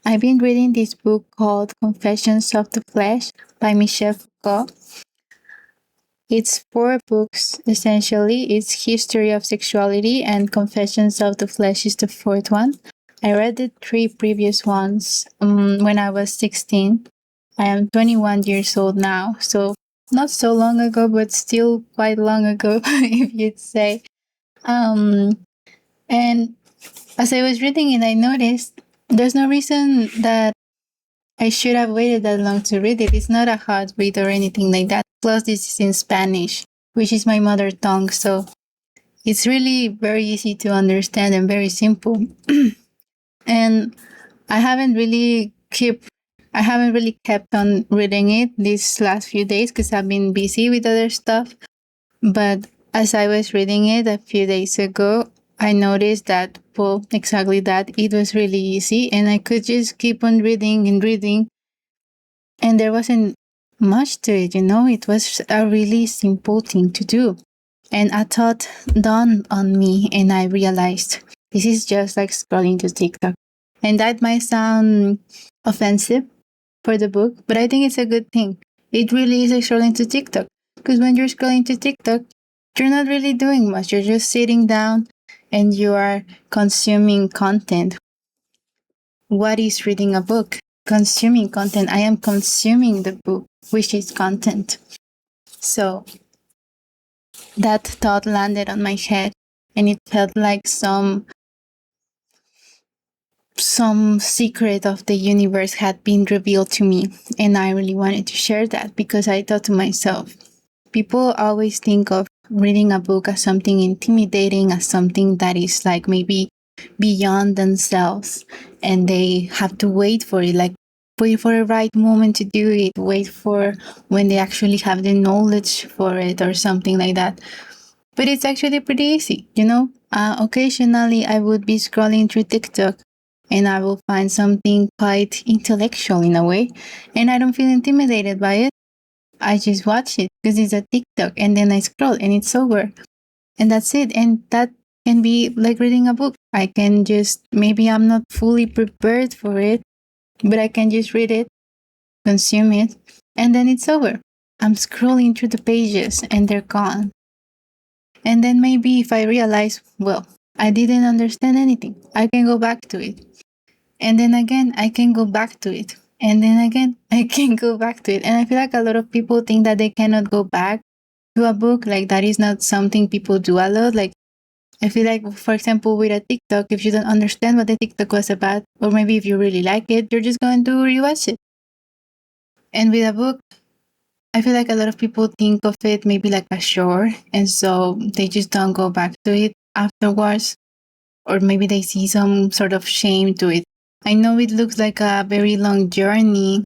I've been reading this book called Confessions of the Flesh by Michel Foucault. It's 4 books, essentially. It's History of Sexuality, and Confessions of the Flesh is the 4th one. I read the 3 previous ones when I was 16. I am 21 years old now, so not so long ago, but still quite long ago, if you'd say. And as I was reading it, I noticed there's no reason that I should have waited that long to read it. It's not a hard read or anything like that. Plus, this is in Spanish, which is my mother tongue, so it's really very easy to understand and very simple. And I haven't really kept on reading it these last few days because I've been busy with other stuff. But as I was reading it a few days ago, I noticed that, well, exactly that. It was really easy and I could just keep on reading and reading. And there wasn't much to it, It was a really simple thing to do. And a thought dawned on me and I realized this is just like scrolling to TikTok. And that might sound offensive for the book, but I think it's a good thing. It really is like scrolling to TikTok. Because when you're scrolling to TikTok, you're not really doing much. You're just sitting down and you are consuming content. What is reading a book? Consuming content. I am consuming the book, which is content. So that thought landed on my head and it felt like some secret of the universe had been revealed to me, and I really wanted to share that because I thought to myself, people always think of reading a book as something intimidating, as something that is like maybe beyond themselves, and they have to wait for it, like wait for a right moment to do it, wait for when they actually have the knowledge for it or something like that. But it's actually pretty easy, occasionally I would be scrolling through TikTok and I will find something quite intellectual in a way, and I don't feel intimidated by it. I just watch it because it's a TikTok, and then I scroll and it's over. And that's it. And that can be like reading a book. I can just, maybe I'm not fully prepared for it, but I can just read it, consume it, and then it's over. I'm scrolling through the pages and they're gone. And then maybe if I realize, well, I didn't understand anything, I can go back to it. And then again, I can go back to it. And then again, I can go back to it. And I feel like a lot of people think that they cannot go back to a book. Like that is not something people do a lot. Like I feel like, for example, with a TikTok, if you don't understand what the TikTok was about, or maybe if you really like it, you're just going to rewatch it. And with a book, I feel like a lot of people think of it maybe like a chore. And so they just don't go back to it afterwards. Or maybe they see some sort of shame to it. I know it looks like a very long journey,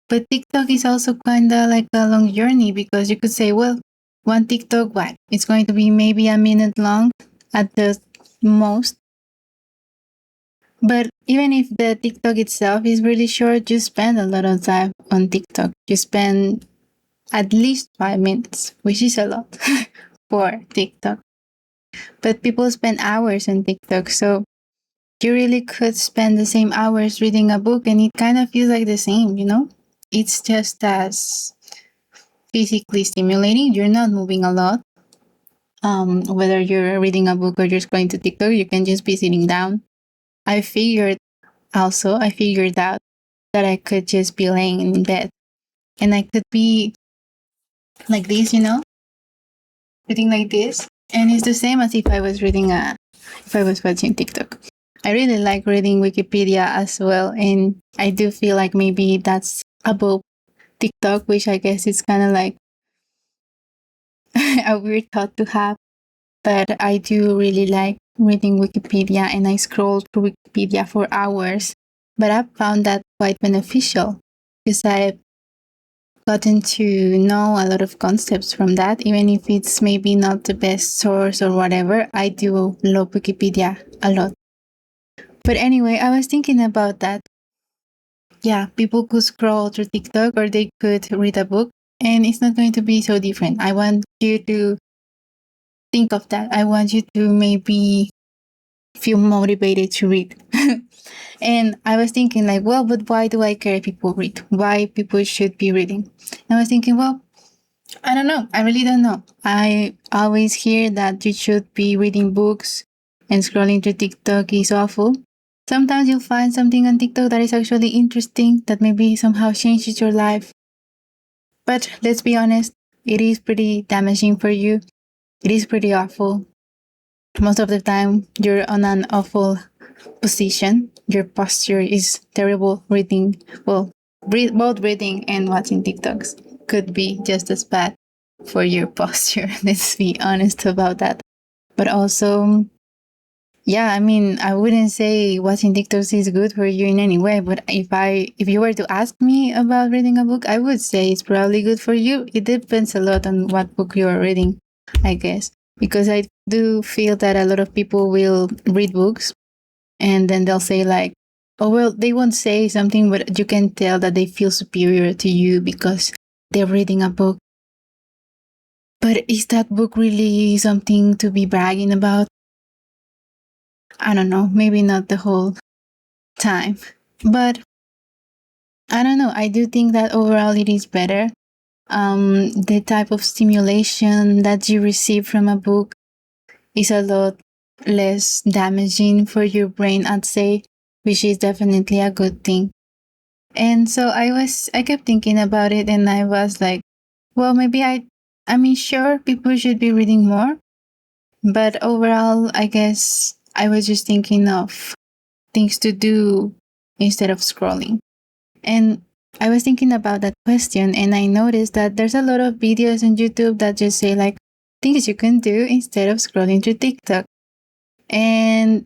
but TikTok is also kind of like a long journey because you could say, well, one TikTok, what? It's going to be maybe a minute long at the most. But even if the TikTok itself is really short, you spend a lot of time on TikTok. You spend at least 5 minutes, which is a lot for TikTok. But people spend hours on TikTok, so you really could spend the same hours reading a book and it kind of feels like the same, It's just as physically stimulating. You're not moving a lot. Whether you're reading a book or you're going to TikTok, you can just be sitting down. I figured out that I could just be laying in bed and I could be like this, reading like this. And it's the same as if I was watching TikTok. I really like reading Wikipedia as well, and I do feel like maybe that's above TikTok, which I guess is kind of like a weird thought to have. But I do really like reading Wikipedia, and I scroll through Wikipedia for hours. But I've found that quite beneficial because I've gotten to know a lot of concepts from that, even if it's maybe not the best source or whatever. I do love Wikipedia a lot. But anyway, I was thinking about that. Yeah, people could scroll through TikTok or they could read a book, and it's not going to be so different. I want you to think of that. I want you to maybe feel motivated to read. And I was thinking like, well, but why do I care if people read? Why people should be reading? And I was thinking, well, I don't know. I really don't know. I always hear that you should be reading books and scrolling through TikTok is awful. Sometimes you'll find something on TikTok that is actually interesting, that maybe somehow changes your life. But let's be honest, it is pretty damaging for you. It is pretty awful. Most of the time, you're on an awful position. Your posture is terrible reading. Well, both reading and watching TikToks could be just as bad for your posture. Let's be honest about that. But also, yeah, I mean, I wouldn't say watching TikToks is good for you in any way, but if you were to ask me about reading a book, I would say it's probably good for you. It depends a lot on what book you're reading, I guess. Because I do feel that a lot of people will read books and then they'll say like, oh well, they won't say something, but you can tell that they feel superior to you because they're reading a book. But is that book really something to be bragging about? I don't know, maybe not the whole time. But I don't know, I do think that overall it is better. The type of stimulation that you receive from a book is a lot less damaging for your brain, I'd say, which is definitely a good thing. And so I kept thinking about it and I was like, well, maybe I mean, sure, people should be reading more. But overall, I guess I was just thinking of things to do instead of scrolling. And I was thinking about that question and I noticed that there's a lot of videos on YouTube that just say like things you can do instead of scrolling through TikTok. And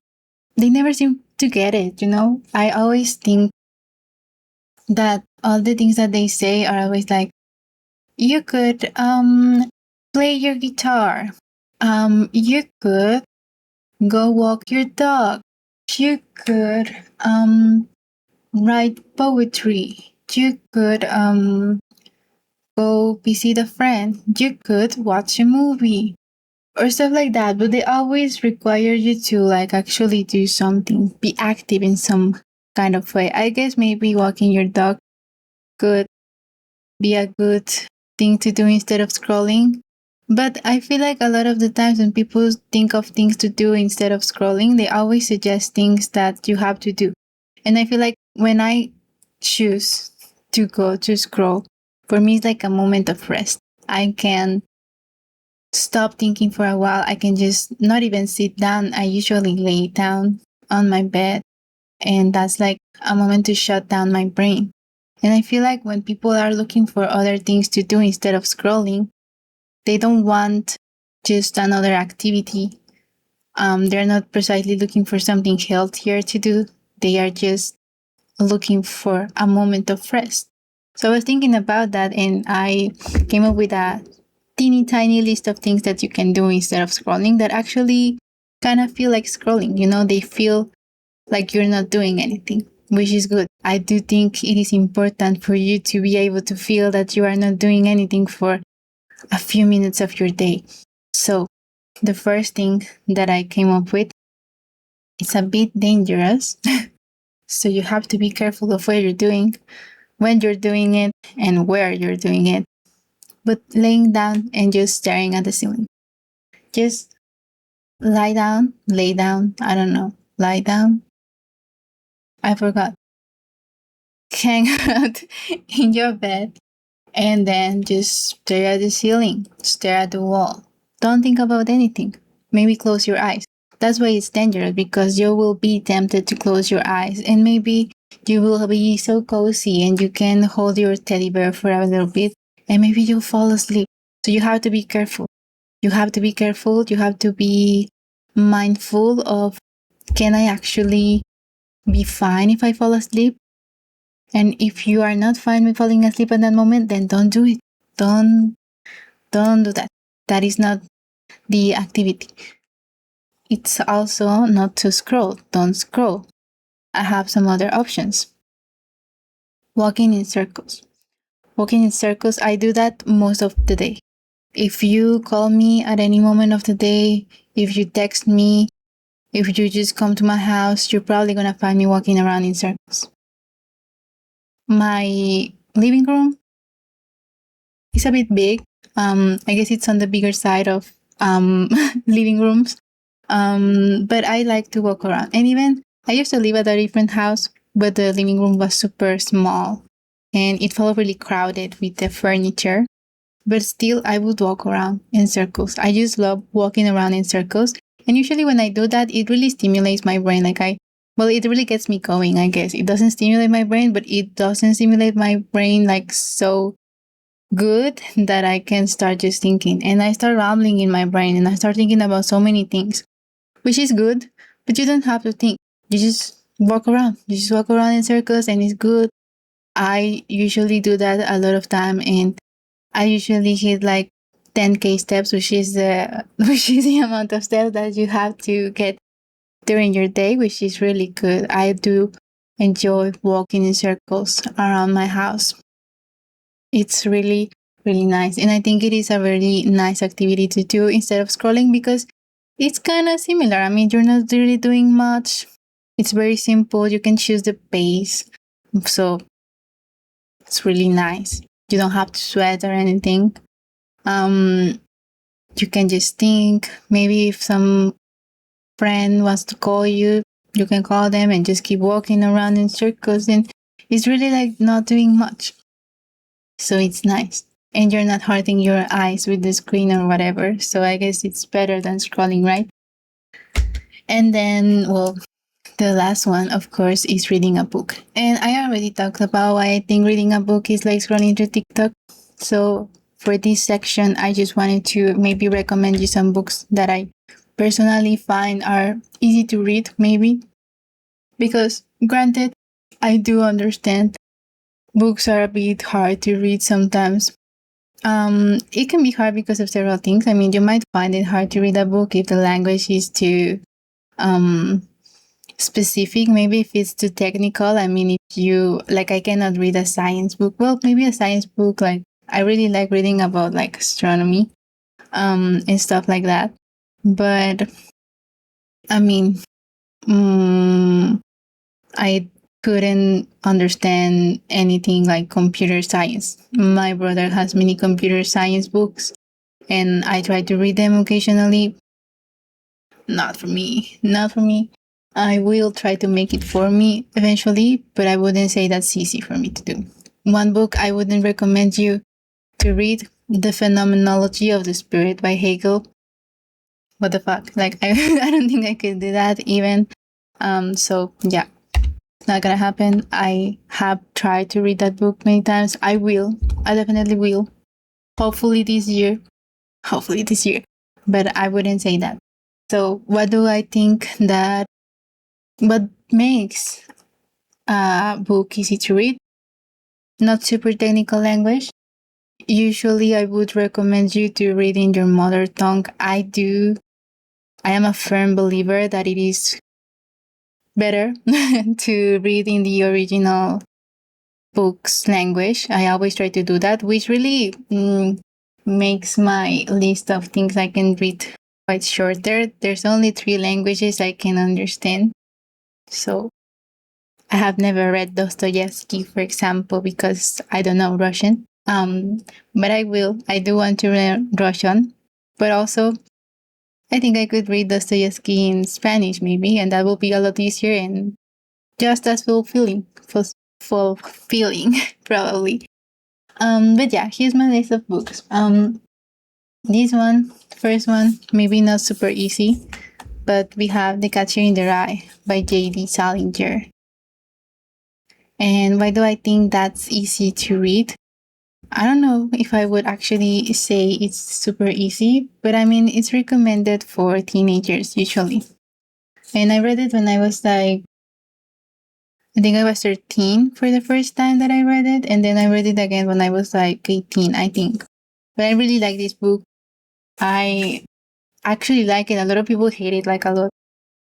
they never seem to get it, you know? I always think that all the things that they say are always like, you could play your guitar. You could go walk your dog. You could write poetry. You could go visit a friend. You could watch a movie or stuff like that. But they always require you to like actually do something, be active in some kind of way. I guess maybe walking your dog could be a good thing to do instead of scrolling. But I feel like a lot of the times when people think of things to do instead of scrolling, they always suggest things that you have to do. And I feel like when I choose to go to scroll, for me, it's like a moment of rest. I can stop thinking for a while. I can just not even sit down. I usually lay down on my bed, and that's like a moment to shut down my brain. And I feel like when people are looking for other things to do instead of scrolling, they don't want just another activity. They're not precisely looking for something healthier to do. They are just looking for a moment of rest. So I was thinking about that and I came up with a teeny tiny list of things that you can do instead of scrolling that actually kind of feel like scrolling. You know, they feel like you're not doing anything, which is good. I do think it is important for you to be able to feel that you are not doing anything for a few minutes of your day. So the first thing that I came up with is a bit dangerous. So you have to be careful of what you're doing, when you're doing it, and where you're doing it. But laying down and just staring at the ceiling. Just lie down, lay down, I don't know, lie down. I forgot. Hang out in your bed and then just stare at the ceiling, stare at the wall. Don't think about anything. Maybe close your eyes. That's why it's dangerous because you will be tempted to close your eyes and maybe you will be so cozy and you can hold your teddy bear for a little bit and maybe you'll fall asleep. So you have to be careful. You have to be careful. You have to be mindful of, can I actually be fine if I fall asleep? And if you are not fine with falling asleep at that moment, then don't do it. Don't do that. That is not the activity. It's also not to scroll. Don't scroll. I have some other options. Walking in circles. Walking in circles, I do that most of the day. If you call me at any moment of the day, if you text me, If you just come to my house, you're probably going to find me walking around in circles. My living room is a bit big. I guess it's on the bigger side of living rooms. But I like to walk around. And even I used to live at a different house, but the living room was super small and it felt really crowded with the furniture. But still, I would walk around in circles. I just love walking around in circles. And usually when I do that, it really stimulates my brain. It really gets me going, I guess. It doesn't stimulate my brain, but it doesn't stimulate my brain like so good that I can start just thinking. And I start rambling in my brain and I start thinking about so many things, which is good, but you don't have to think. You just walk around. You just walk around in circles and it's good. I usually do that a lot of time and I usually hit like 10K steps, which is the amount of steps that you have to get during your day, which is really good. I do enjoy walking in circles around my house. It's really, really nice. And I think it is a very nice activity to do instead of scrolling because it's kind of similar. I mean, you're not really doing much. It's very simple. You can choose the pace. So it's really nice. You don't have to sweat or anything. You can just think. Maybe if some friend wants to call you, you can call them and just keep walking around in circles. And it's really like not doing much. So it's nice. And you're not hurting your eyes with the screen or whatever. So I guess it's better than scrolling, right? And then, the last one, of course, is reading a book. And I already talked about why I think reading a book is like scrolling through TikTok. So for this section, I just wanted to maybe recommend you some books that I personally find are easy to read, maybe. Because granted, I do understand books are a bit hard to read sometimes. It can be hard because of several things. I mean, you might find it hard to read a book if the language is too specific, maybe if it's too technical. I mean, if you like, I cannot read a science book. Well, maybe a science book, like I really like reading about like astronomy and stuff like that. But I mean, I couldn't understand anything like computer science. My brother has many computer science books and I try to read them occasionally. Not for me. I will try to make it for me eventually, but I wouldn't say that's easy for me to do. One book I wouldn't recommend you to read, The Phenomenology of the Spirit by Hegel. What the fuck? Like, I don't think I could do that even. So yeah, it's not gonna happen. I have tried to read that book many times. I definitely will. Hopefully this year. But I wouldn't say that. So what do I think what makes a book easy to read? Not super technical language. Usually I would recommend you to read in your mother tongue. I am a firm believer that it is better to read in the original book's language. I always try to do that, which really makes my list of things I can read quite shorter. There's only 3 languages I can understand. So I have never read Dostoevsky, for example, because I don't know Russian. But I will. I do want to learn Russian. But also, I think I could read Dostoevsky in Spanish, maybe, and that will be a lot easier and just as fulfilling, probably. But yeah, here's my list of books. This one, first one, maybe not super easy, but we have The Catcher in the Rye by J.D. Sallinger. And why do I think that's easy to read? I don't know if I would actually say it's super easy, but I mean, it's recommended for teenagers usually. And I read it when I was like, I think I was 13 for the first time that I read it. And then I read it again when I was like 18, I think. But I really like this book. I actually like it. A lot of people hate it like a lot.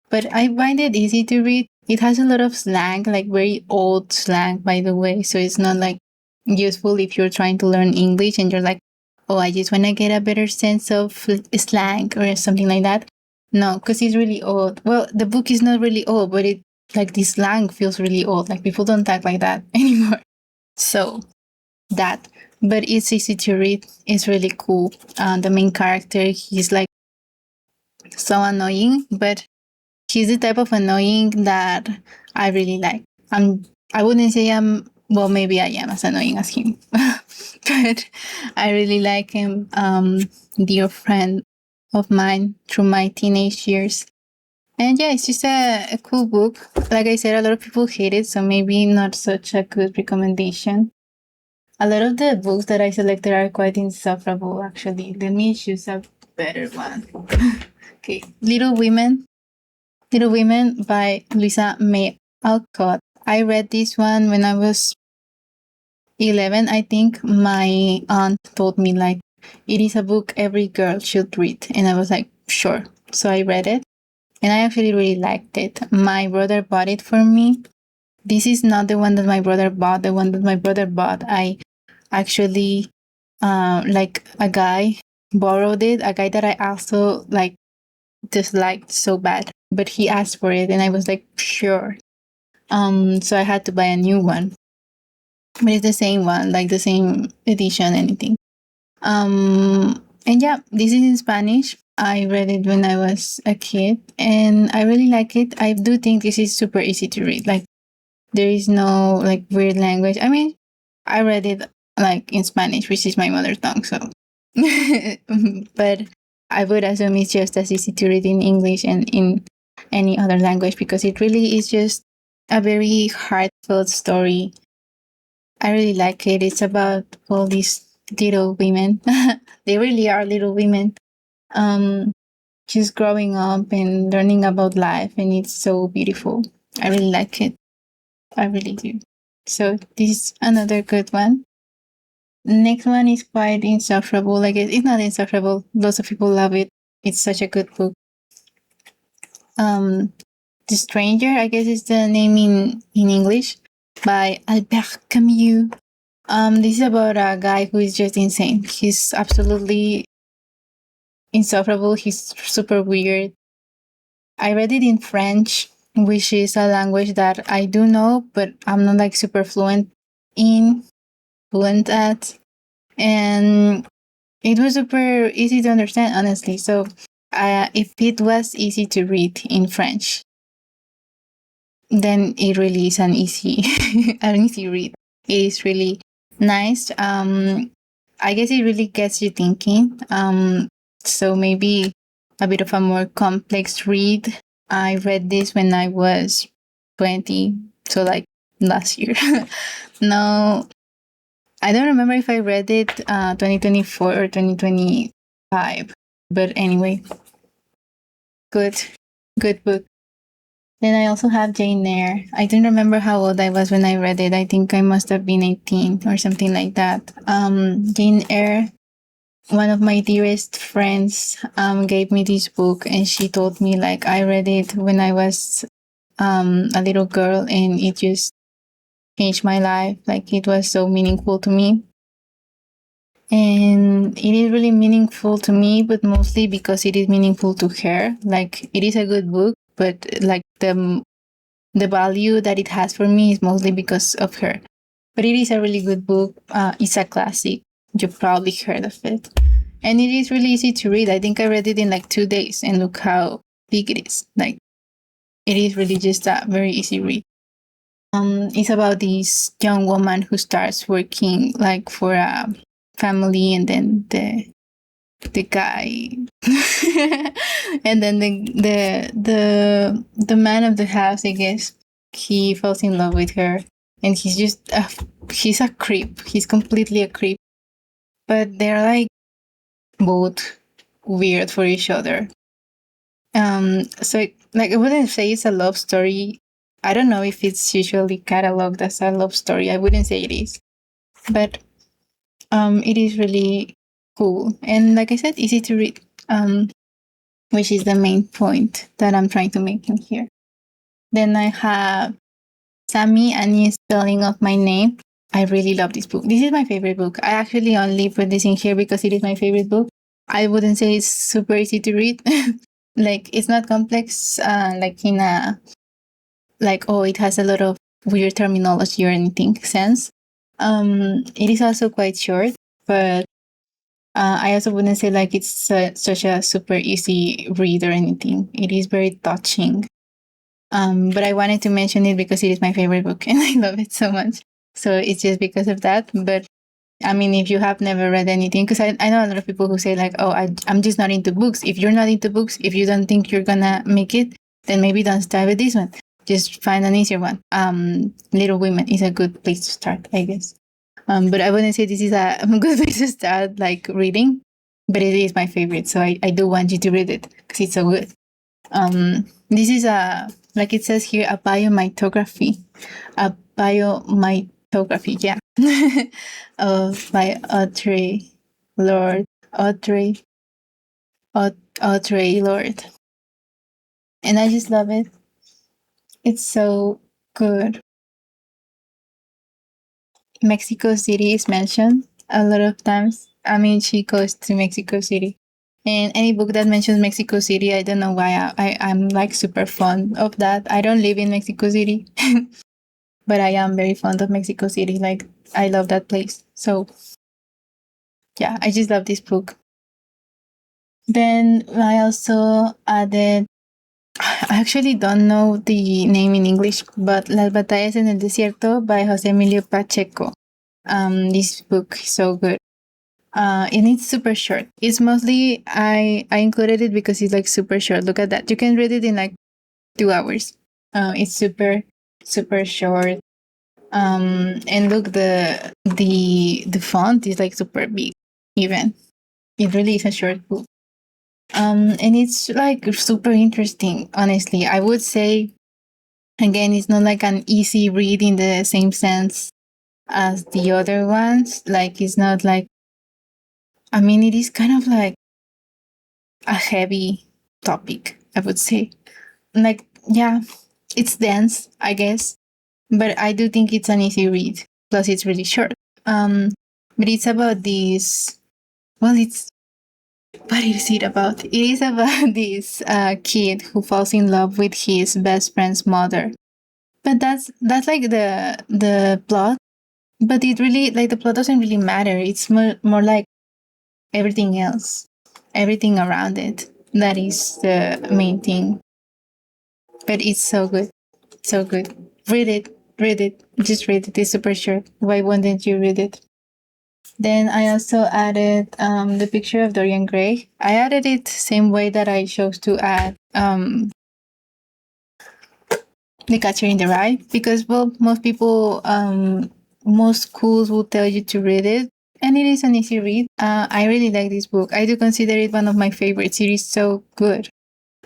But I find it easy to read. It has a lot of slang, like very old slang, by the way. So it's not like useful if you're trying to learn English and you're like, oh, I just want to get a better sense of slang or something like that. No, because it's really old. Well, the book is not really old, but it like the slang feels really old. Like people don't talk like that anymore. So that, but it's easy to read. It's really cool. The main character, he's like so annoying, but he's the type of annoying that I really like. I wouldn't say I'm, well, maybe I am as annoying as him, but I really like him. Dear friend of mine through my teenage years. And yeah, it's just a cool book. Like I said, a lot of people hate it, so maybe not such a good recommendation. A lot of the books that I selected are quite insufferable, actually. Let me choose a better one. Okay, Little Women. Little Women by Louisa May Alcott. I read this one when I was 11, I think. My aunt told me, like, it is a book every girl should read. And I was like, sure. So I read it. And I actually really liked it. My brother bought it for me. This is not the one that my brother bought. The one that my brother bought, I actually, like a guy borrowed it. A guy that I also like disliked so bad, but he asked for it, and I was like, sure. So I had to buy a new one, but it's the same one, like the same edition, anything. And yeah, this is in Spanish. I read it when I was a kid, and I really like it. I do think this is super easy to read. Like, there is no like weird language. I mean, I read it like in Spanish, which is my mother tongue, so. But I would assume it's just as easy to read in English and in any other language, because it really is just a very heartfelt story. I really like it. It's about all these little women. They really are little women. Just growing up and learning about life, and it's so beautiful. I really like it. I really do. So this is another good one. Next one is quite insufferable. Like it's not insufferable. Lots of people love it. It's such a good book. The Stranger, I guess is the name in English, by Albert Camus. This is about a guy who is just insane. He's absolutely insufferable. He's super weird. I read it in French, which is a language that I do know, but I'm not like super fluent at. And it was super easy to understand, honestly. So if it was easy to read in French, then it really is an easy read. It is really nice. I guess it really gets you thinking. So maybe a bit of a more complex read. I read this when I was 20, so like last year. No, I don't remember if I read it 2024 or 2025, but anyway, good book. Then I also have Jane Eyre. I don't remember how old I was when I read it. I think I must have been 18 or something like that. Jane Eyre, one of my dearest friends gave me this book, and she told me, like, I read it when I was a little girl, and it just changed my life. Like, it was so meaningful to me. And it is really meaningful to me, but mostly because it is meaningful to her. Like, it is a good book, but like the value that it has for me is mostly because of her. But it is a really good book. It's a classic. You've probably heard of it. And it is really easy to read. I think I read it in like 2 days, and look how big it is. Like, it is really just a very easy read. It's about this young woman who starts working like for a family, and then the guy and then the man of the house, I guess, he falls in love with her, and he's just he's a creep. He's completely a creep, but they're like both weird for each other. So like I wouldn't say it's a love story. I don't know if it's usually cataloged as a love story. I wouldn't say it is, but it is really cool, and like I said, easy to read, which is the main point that I'm trying to make in here. Then I have Zami, a new spelling of my name. I really love this book. This is my favorite book. I actually only put this in here because it is my favorite book. I wouldn't say it's super easy to read. Like, it's not complex, like in a, like, oh, it has a lot of weird terminology or anything sense. It is also quite short, but I also wouldn't say like it's such a super easy read or anything. It is very touching. But I wanted to mention it because it is my favorite book and I love it so much. So it's just because of that. But I mean, if you have never read anything, because I know a lot of people who say like, oh, I'm just not into books. If you're not into books, if you don't think you're gonna make it, then maybe don't start with this one. Just find an easier one. Little Women is a good place to start, I guess. But I wouldn't say this is a good place to start like reading, but it is my favorite. So I do want you to read it because it's so good. This is a, like it says here, a biomythography. A biomythography, yeah. By Audre Lorde. Audre Lorde. And I just love it. It's so good. Mexico City is mentioned a lot of times. I mean, she goes to Mexico City. And any book that mentions Mexico City, I don't know why I'm like super fond of that. I don't live in Mexico City, but I am very fond of Mexico City. Like, I love that place. So, yeah, I just love this book. Then I also added, I actually don't know the name in English, but Las Batallas en el Desierto by José Emilio Pacheco. This book is so good. And it's super short. It's mostly, I included it because it's like super short. Look at that. You can read it in like 2 hours. It's super, super short. And look, the font is like super big, even. It really is a short book. And it's like super interesting, honestly. I would say, again, it's not like an easy read in the same sense as the other ones. Like, it's not like, I mean, it is kind of like a heavy topic, I would say. Like, yeah, it's dense, I guess, but I do think it's an easy read. Plus, it's really short. But it's about this. Well, it's, what is it about? It is about this kid who falls in love with his best friend's mother. But that's like the plot. But it really, like, the plot doesn't really matter. It's more like everything else, everything around it. That is the main thing. But it's so good, so good. Read it, just read it. It's super short. Why wouldn't you read it? Then I also added the picture of Dorian Gray. I added it same way that I chose to add The Catcher in the Rye, because, well, most people, most schools will tell you to read it, and it is an easy read. I really like this book. I do consider it one of my favorites. It is so good.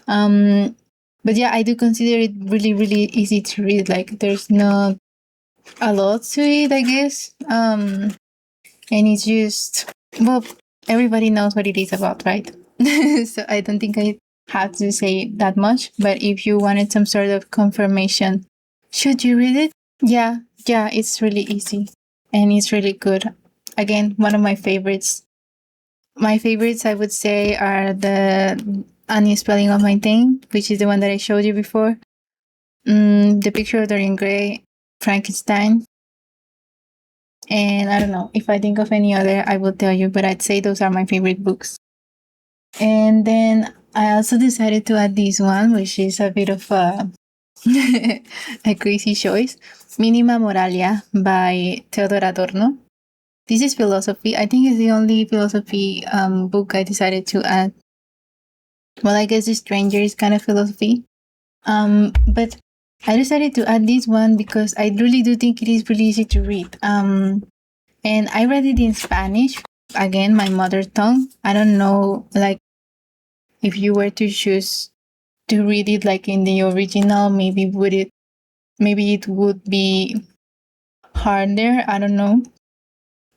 But yeah, I do consider it really, really easy to read. Like, there's not a lot to it, I guess. And it's just, well, everybody knows what it is about, right? So I don't think I have to say that much. But if you wanted some sort of confirmation, should you read it? Yeah, it's really easy and it's really good. Again, one of my favorites. My favorites, I would say, are the A New Spelling of My Name, which is the one that I showed you before. The Picture of Dorian Gray, Frankenstein. And I don't know, if I think of any other, I will tell you, but I'd say those are my favorite books. And then I also decided to add this one, which is a bit of a, a crazy choice. Minima Moralia by Theodor Adorno. This is philosophy. I think it's the only philosophy book I decided to add. Well, I guess The Stranger is kind of philosophy. But I decided to add this one because I really do think it is really easy to read. And I read it in Spanish. Again, my mother tongue. I don't know, like, if you were to choose to read it like in the original, maybe it would be harder. I don't know.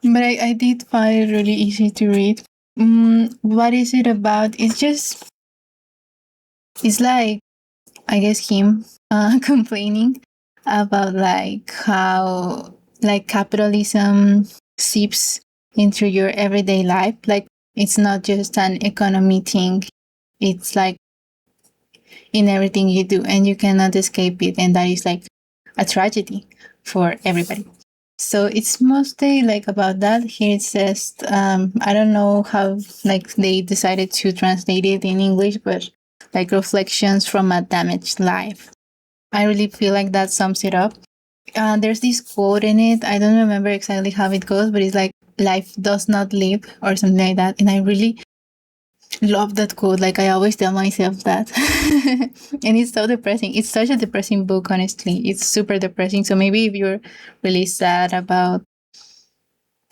But I did find it really easy to read. What is it about? It's like, I guess, him complaining about like how like capitalism seeps into your everyday life. Like, it's not just an economy thing. It's like in everything you do, and you cannot escape it, and that is like a tragedy for everybody. So it's mostly like about that. Here it says, I don't know how like they decided to translate it in English, but like reflections from a damaged life. I really feel like that sums it up. There's this quote in it. I don't remember exactly how it goes, but it's like life does not live or something like that. And I really love that quote. Like I always tell myself that. And it's so depressing. It's such a depressing book, honestly. It's super depressing. So maybe if you're really sad about,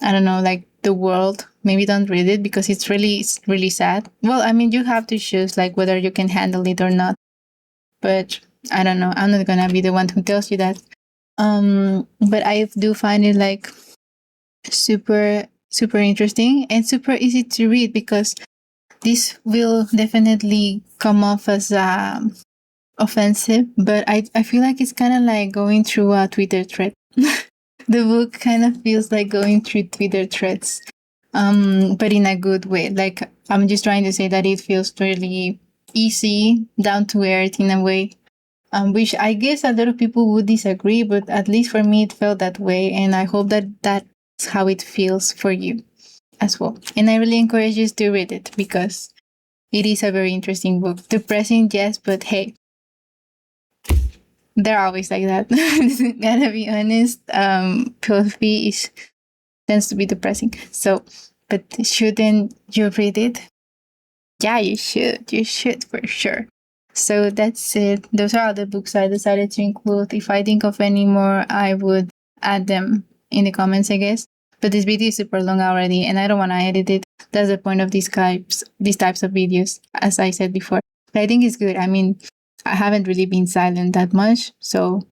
I don't know, like the world, maybe don't read it because it's really sad. Well, I mean, you have to choose like whether you can handle it or not. But I don't know. I'm not gonna be the one who tells you that. But I do find it like super interesting and super easy to read, because this will definitely come off as offensive, but I feel like it's kind of like going through a Twitter thread. The book kind of feels like going through Twitter threads, but in a good way. Like I'm just trying to say that it feels really easy, down to earth in a way, which I guess a lot of people would disagree, but at least for me, it felt that way. And I hope that that's how it feels for you as well. And I really encourage you to read it because it is a very interesting book. Depressing, yes, but hey, they're always like that. Gotta be honest. Philosophy tends to be depressing. So, but shouldn't you read it? Yeah, you should. You should for sure. So that's it. Those are all the books I decided to include. If I think of any more, I would add them in the comments, I guess. But this video is super long already, and I don't want to edit it. That's the point of these types of videos, as I said before. But I think it's good. I mean, I haven't really been silent that much, so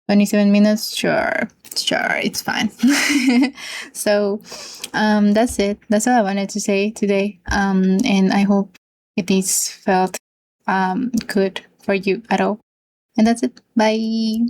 27 minutes, sure, it's fine. So that's it. That's all I wanted to say today. And I hope it is felt good for you at all. And that's it. Bye.